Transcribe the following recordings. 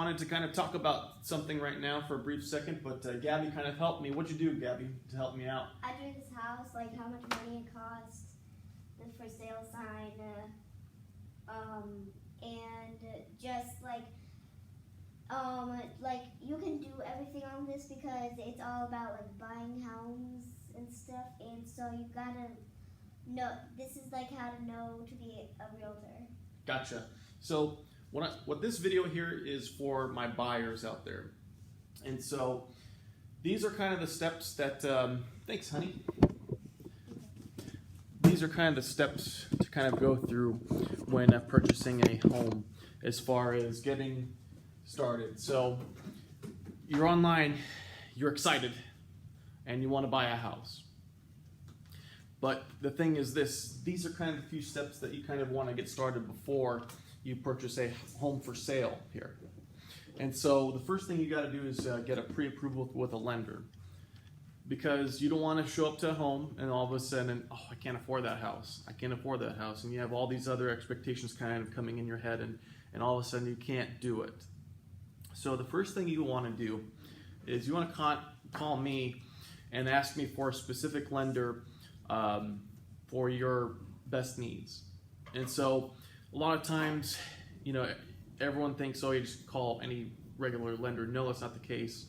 wanted to kind of talk about something right now for a brief second, but Gabby kind of helped me. What'd you do, Gabby, to help me out? I drew this house, like how much money it cost, the for sale sign, and just like you can do everything on this because it's all about like buying homes and stuff, and so you gotta know, this is like how to know to be a realtor. Gotcha. So what this video here is for my buyers out there. And so these are kind of the steps that, thanks honey. These are kind of the steps to kind of go through when purchasing a home as far as getting started. So you're online, you're excited, and you want to buy a house. But the thing is this, these are kind of a few steps that you kind of want to get started before you purchase a home for sale here. And so the first thing you got to do is get a pre-approval with a lender, because you don't want to show up to a home and all of a sudden, oh, I can't afford that house. I can't afford that house. And you have all these other expectations kind of coming in your head, and all of a sudden you can't do it. So the first thing you want to do is you want to call me and ask me for a specific lender for your best needs. And so a lot of times, you know, everyone thinks, oh, you just call any regular lender. No, that's not the case.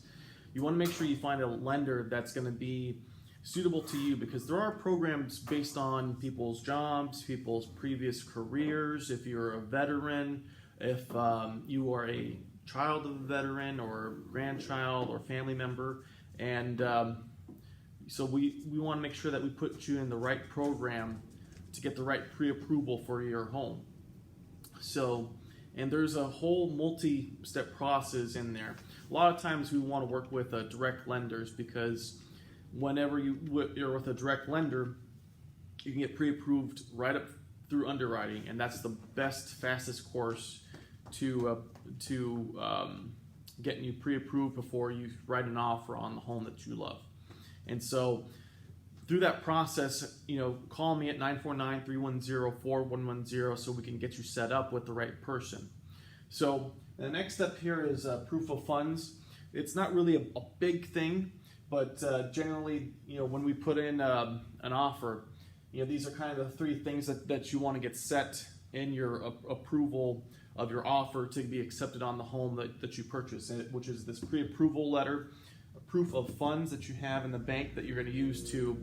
You want to make sure you find a lender that's going to be suitable to you, because there are programs based on people's jobs, people's previous careers. If you're a veteran, if you are a child of a veteran or grandchild or family member, and so we want to make sure that we put you in the right program to get the right pre-approval for your home. So, and there's a whole multi-step process in there. A lot of times we want to work with direct lenders, because whenever you're with a direct lender, you can get pre-approved right up through underwriting, and that's the best, fastest course to getting you pre-approved before you write an offer on the home that you love. And so through that process, you know, call me at 949-310-4110 so we can get you set up with the right person. So the next step here is proof of funds. It's not really a big thing, but generally, you know, when we put in an offer, you know, these are kind of the three things that you want to get set in your approval of your offer to be accepted on the home that you purchase, which is this pre-approval letter, a proof of funds that you have in the bank that you're going to use to,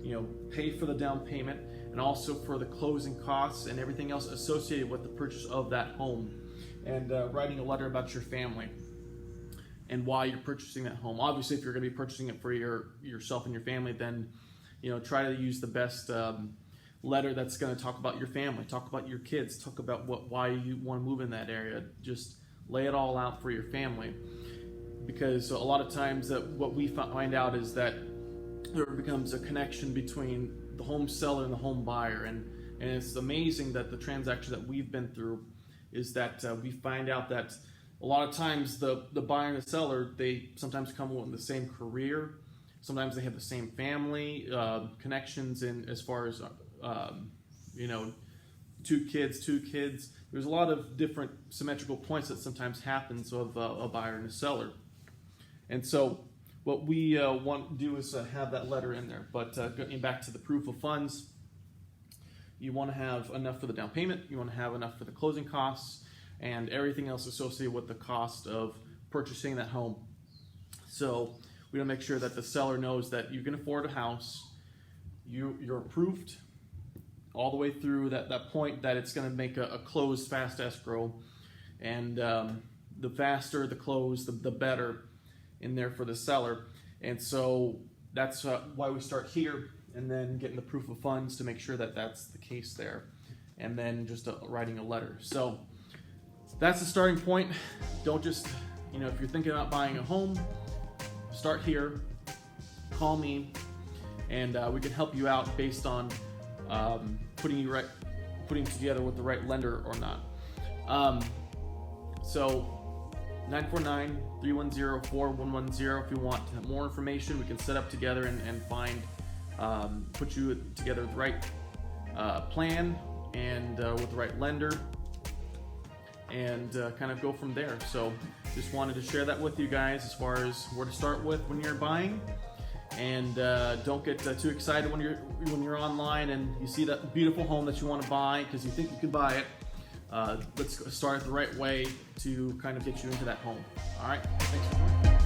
you know, pay for the down payment, and also for the closing costs and everything else associated with the purchase of that home, and writing a letter about your family and why you're purchasing that home. Obviously, if you're going to be purchasing it for yourself and your family, then, you know, try to use the best letter that's going to talk about your family, talk about your kids, talk about why you want to move in that area. Just lay it all out for your family, because a lot of times what we find out is that there becomes a connection between the home seller and the home buyer, and it's amazing that the transaction that we've been through is that we find out that a lot of times the buyer and the seller, they sometimes come with the same career, sometimes they have the same family connections, in as far as you know, two kids. There's a lot of different symmetrical points that sometimes happens of a buyer and a seller. And so what we want to do is have that letter in there. But getting back to the proof of funds, you want to have enough for the down payment, you want to have enough for the closing costs, and everything else associated with the cost of purchasing that home. So we want to make sure that the seller knows that you can afford a house, you're approved all the way through that point that it's going to make a closed fast escrow, and the faster the close, the better in there for the seller. And so that's why we start here, and then getting the proof of funds to make sure that that's the case there, and then just writing a letter. So that's the starting point. Don't just, you know, if you're thinking about buying a home, start here, call me, and we can help you out based on putting together with the right lender or not. So 949-310-4110. If you want more information, we can set up together and find, put you together with the right plan and with the right lender, and kind of go from there. So just wanted to share that with you guys as far as where to start with when you're buying. And don't get too excited when you're online and you see that beautiful home that you want to buy because you think you can buy it. Let's start the right way to kind of get you into that home. All right, thanks for joining.